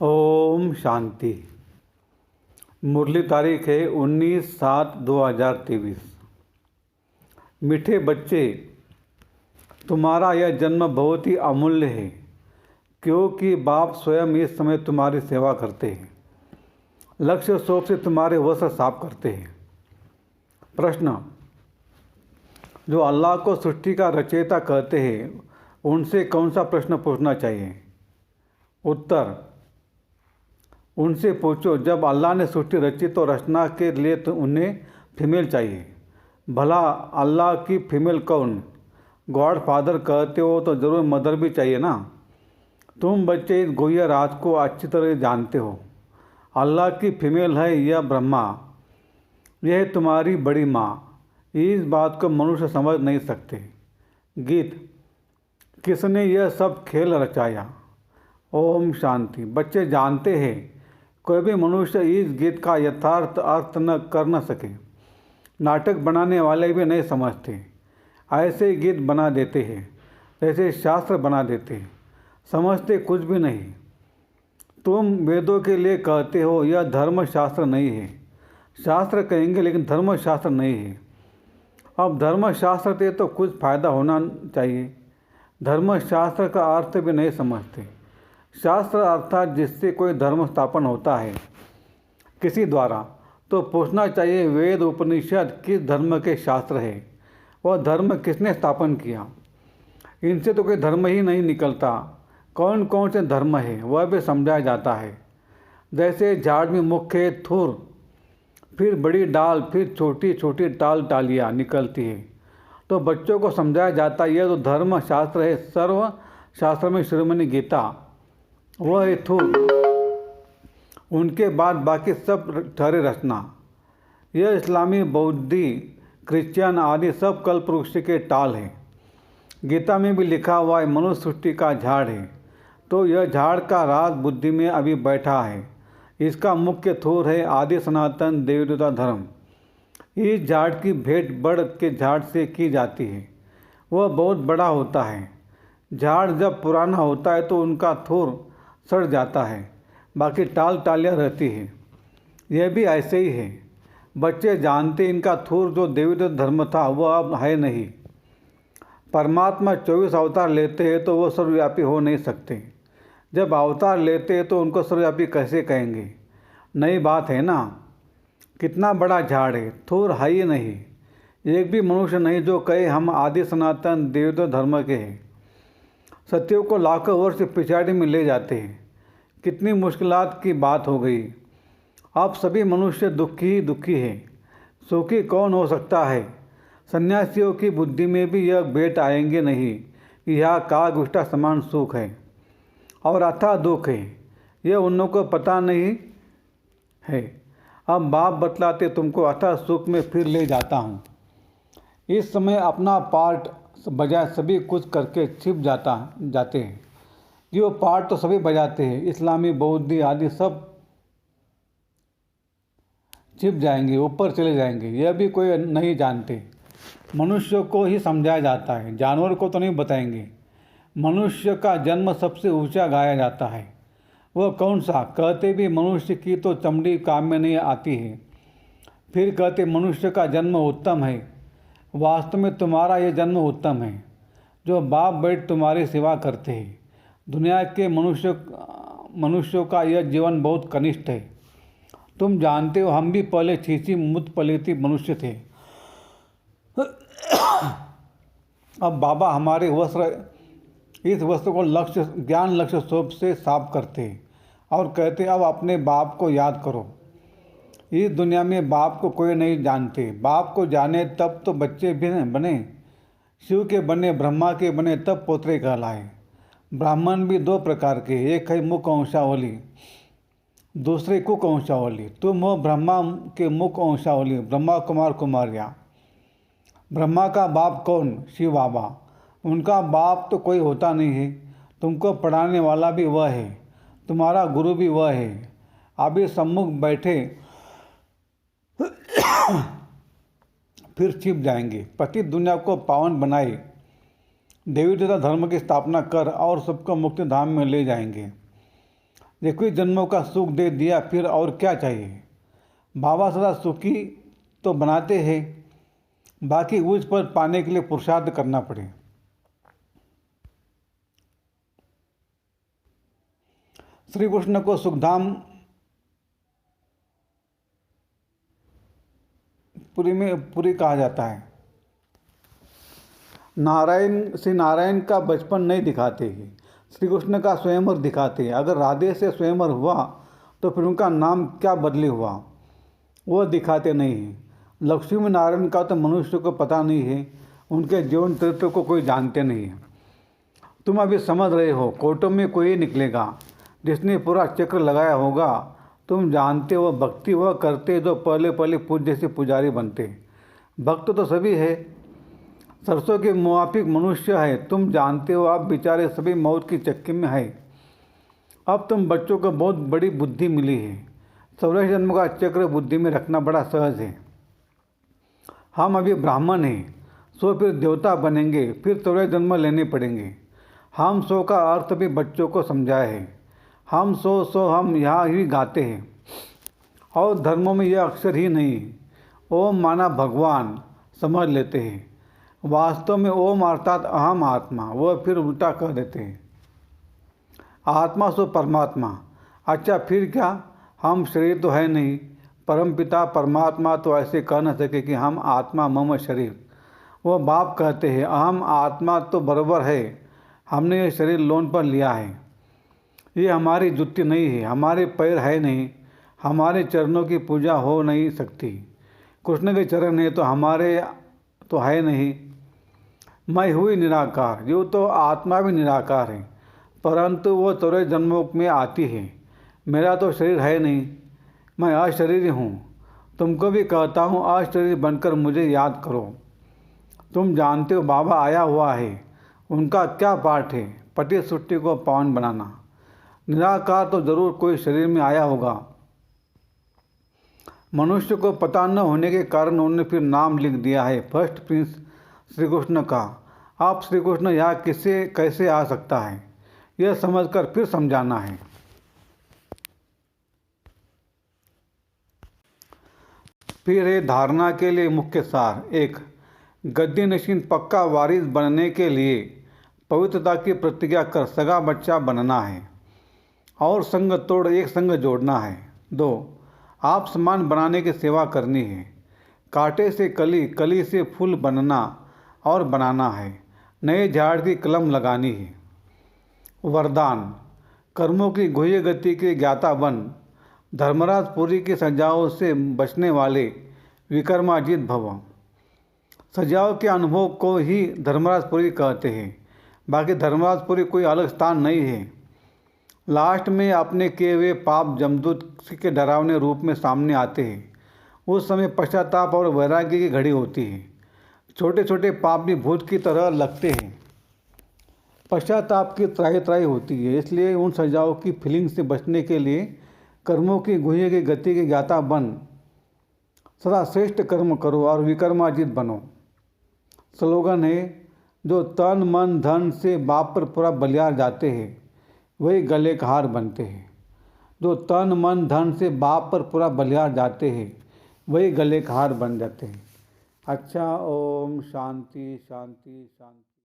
ओम शांति। मुरली तारीख है 19/7/2023। मीठे बच्चे, तुम्हारा यह जन्म बहुत ही अमूल्य है, क्योंकि बाप स्वयं इस समय तुम्हारी सेवा करते हैं, लक्ष्य शोक से तुम्हारे वस्त्र साफ करते हैं। प्रश्न: जो अल्लाह को सृष्टि का रचयिता कहते हैं, उनसे कौन सा प्रश्न पूछना चाहिए? उत्तर: उनसे पूछो, जब अल्लाह ने सृष्टि रची तो रचना के लिए तो उन्हें फीमेल चाहिए। भला अल्लाह की फीमेल कौन? गॉड फादर कहते हो तो ज़रूर मदर भी चाहिए ना। तुम बच्चे इस गुह्य राज को अच्छी तरह जानते हो। अल्लाह की फीमेल है यह ब्रह्मा, यह है तुम्हारी बड़ी माँ। इस बात को मनुष्य समझ नहीं सकते। गीत: किसने यह सब खेल रचाया? ओम शांति। बच्चे जानते हैं, कोई भी मनुष्य इस गीत का यथार्थ अर्थ न कर न सके। नाटक बनाने वाले भी नहीं समझते। ऐसे ही गीत बना देते हैं, जैसे शास्त्र बना देते हैं, समझते कुछ भी नहीं। तुम वेदों के लिए कहते हो यह धर्मशास्त्र नहीं है। शास्त्र कहेंगे लेकिन धर्मशास्त्र नहीं है। अब धर्मशास्त्र थे तो कुछ फ़ायदा होना चाहिए। धर्मशास्त्र का अर्थ भी नहीं समझते। शास्त्र अर्थात जिससे कोई धर्म स्थापन होता है किसी द्वारा, तो पूछना चाहिए वेद उपनिषद किस धर्म के शास्त्र है, वह धर्म किसने स्थापन किया। इनसे तो कोई धर्म ही नहीं निकलता। कौन कौन से धर्म है वह भी समझाया जाता है। जैसे झाड़ में मुख्य थूर, फिर बड़ी डाल, फिर छोटी छोटी टालियाँ निकलती है, तो बच्चों को समझाया जाता है यह तो धर्म शास्त्र है। सर्व शास्त्र में शिरोमणि गीता वह है थूर, उनके बाद बाकी सब ठहरे रचना। यह इस्लामी, बौद्धि, क्रिश्चियन आदि सब कल्पवृक्ष के टाल है। गीता में भी लिखा हुआ है मनुष्य सृष्टि का झाड़ है, तो यह झाड़ का राज बुद्धि में अभी बैठा है। इसका मुख्य थूर है आदि सनातन देवी देवता धर्म। इस झाड़ की भेंट बड़ के झाड़ से की जाती है, वह बहुत बड़ा होता है। झाड़ जब पुराना होता है तो उनका थूर सड़ जाता है, बाकी टालियाँ रहती है। यह भी ऐसे ही है। बच्चे जानते इनका थूर जो देवी धर्म था वह अब है नहीं। परमात्मा 24 अवतार लेते हैं तो वो सर्वव्यापी हो नहीं सकते। जब अवतार लेते हैं तो उनको सर्वव्यापी कैसे कहेंगे? नई बात है ना। कितना बड़ा झाड़ है, थूर है ही नहीं। एक भी मनुष्य नहीं जो कहे हम आदि सनातन देवी धर्म के हैं। सत्यों को लाखों वर्ष पिछाड़ी में ले जाते हैं। कितनी मुश्किलात की बात हो गई। अब सभी मनुष्य दुखी ही दुखी है। सुखी कौन हो सकता है? सन्यासियों की बुद्धि में भी यह भेंट आएंगे नहीं कि यह काग उष्टा समान सुख है और अथाह दुख है। यह उन लोगों को पता नहीं है। अब बाप बतलाते तुमको अथाह सुख में फिर ले जाता हूँ। इस समय अपना पार्ट बजाय सभी कुछ करके छिप जाते हैं। ये वो पार्ट तो सभी बजाते हैं, इस्लामी, बौद्धि आदि सब छिप जाएंगे, ऊपर चले जाएंगे। यह भी कोई नहीं जानते। मनुष्य को ही समझाया जाता है, जानवर को तो नहीं बताएंगे। मनुष्य का जन्म सबसे ऊंचा गाया जाता है। वह कौन सा? कहते भी मनुष्य की तो चमड़ी काम में नहीं आती है। फिर कहते मनुष्य का जन्म उत्तम है। वास्तव में तुम्हारा ये जन्म उत्तम है। जो बाप बैठ तुम्हारी सेवा करते हैं। दुनिया के मनुष्यों का यह जीवन बहुत कनिष्ठ है। तुम जानते हो हम भी पहले छीछी मुत पलेती मनुष्य थे। अब बाबा हमारे इस वस्त्र को ज्ञान लक्ष्य शोभ से साफ करते हैं और कहते अब अपने बाप को याद करो। इस दुनिया में बाप को कोई नहीं जानते। बाप को जाने तब तो बच्चे भी बने। शिव के बने, ब्रह्मा के बने, तब पोतरे कहलाए। ब्राह्मण भी दो प्रकार के, एक है मुख वंशावली, दूसरे कुक वंशावली। तुम हो ब्रह्मा के मुख वंशावली, ब्रह्मा कुमार कुमारिया। ब्रह्मा का बाप कौन? शिव बाबा। उनका बाप तो कोई होता नहीं है। तुमको पढ़ाने वाला भी वह है, तुम्हारा गुरु भी वह है। अभी सम्मुख बैठे फिर छिप जाएंगे। पति दुनिया को पावन बनाए, देवी देवता धर्म की स्थापना कर और सबको मुक्ति धाम में ले जाएंगे। 21 जन्मों का सुख दे दिया, फिर और क्या चाहिए। बाबा सदा सुखी तो बनाते हैं, बाकी उस पर पाने के लिए पुरुषार्थ करना पड़े। श्री कृष्ण को सुखधाम पुरी कहा जाता है। श्री नारायण का बचपन नहीं दिखाते हैं, श्री कृष्ण का स्वयंवर दिखाते हैं। अगर राधे से स्वयंवर हुआ तो फिर उनका नाम क्या बदली हुआ, वो दिखाते नहीं हैं। लक्ष्मी नारायण का तो मनुष्य को पता नहीं है, उनके जीवन चरित्र को कोई जानते नहीं है। तुम अभी समझ रहे हो, कोर्टों में कोई निकलेगा जिसने पूरा चक्र लगाया होगा। तुम जानते हो भक्ति वह करते जो पहले पहले पूज्य से पुजारी बनते। भक्त तो सभी है, सरसों के मुआफिक मनुष्य है। तुम जानते हो आप बेचारे सभी मौत की चक्की में है। अब तुम बच्चों को बहुत बड़ी बुद्धि मिली है। 14 जन्म का चक्र बुद्धि में रखना बड़ा सहज है। हम अभी ब्राह्मण हैं, सो फिर देवता बनेंगे, फिर 14 जन्म लेने पड़ेंगे। हम सो का अर्थ भी बच्चों को समझाया है। हम सो हम यहाँ ही गाते हैं, और धर्मों में यह अक्षर ही नहीं। ओम माना भगवान समझ लेते हैं, वास्तव में ओम अर्थात अहम आत्मा, वह फिर उल्टा कर देते हैं। आत्मा सो परमात्मा। अच्छा फिर क्या, हम शरीर तो है नहीं। परमपिता परमात्मा तो ऐसे कह न सके कि हम आत्मा मम शरीर। वो बाप कहते हैं अहम आत्मा तो बराबर है, हमने ये शरीर लोन पर लिया है। ये हमारी जुत्ती नहीं है, हमारे पैर है नहीं, हमारे चरणों की पूजा हो नहीं सकती। कृष्ण के चरण है तो हमारे तो है नहीं। मैं हुई निराकार, यूँ तो आत्मा भी निराकार है, परंतु वो 14 जन्मों में आती है। मेरा तो शरीर है नहीं, मैं अशरीरी हूँ। तुमको भी कहता हूँ अशरीर बनकर मुझे याद करो। तुम जानते हो बाबा आया हुआ है, उनका क्या पाठ है, पटी सृष्टि को पावन बनाना। निराकार तो जरूर कोई शरीर में आया होगा। मनुष्य को पता न होने के कारण उन्होंने फिर नाम लिख दिया है फर्स्ट प्रिंस श्री कृष्ण का। आप श्री कृष्ण यहाँ कैसे आ सकता है, यह समझकर फिर समझाना है। फिर है धारणा के लिए मुख्य सार। 1. गद्दी नशीन पक्का वारिस बनने के लिए पवित्रता की प्रतिज्ञा कर सगा बच्चा बनना है और संग तोड़ एक संग जोड़ना है। 2. आप समान बनाने की सेवा करनी है। कांटे से कली, कली से फूल बनना और बनाना है। नए झाड़ की कलम लगानी है। वरदान: कर्मों की गुह्य गति के ज्ञाता बन, धर्मराज पुरी की सजाओं से बचने वाले विक्रमाजित भव। सजाओं के अनुभव को ही धर्मराजपुरी कहते हैं, बाकी धर्मराजपुरी कोई अलग स्थान नहीं है। लास्ट में अपने किए हुए पाप जमदूत के डरावने रूप में सामने आते हैं। उस समय पश्चाताप और वैराग्य की घड़ी होती है। छोटे छोटे पाप भी भूत की तरह लगते हैं। पश्चाताप की त्राही त्राही होती है, इसलिए उन सजाओं की फीलिंग से बचने के लिए कर्मों की गुह्य की गति के ज्ञाता बन, सदा श्रेष्ठ कर्म करो और विक्रमाजित बनो। स्लोगन है: जो तन मन धन से बाप पर पूरा बलियार जाते हैं वही गले का हार बनते हैं। जो तन मन धन से बाप पर पूरा बलियार जाते हैं वही गले का हार बन जाते हैं। अच्छा, ओम शांति शांति शांति।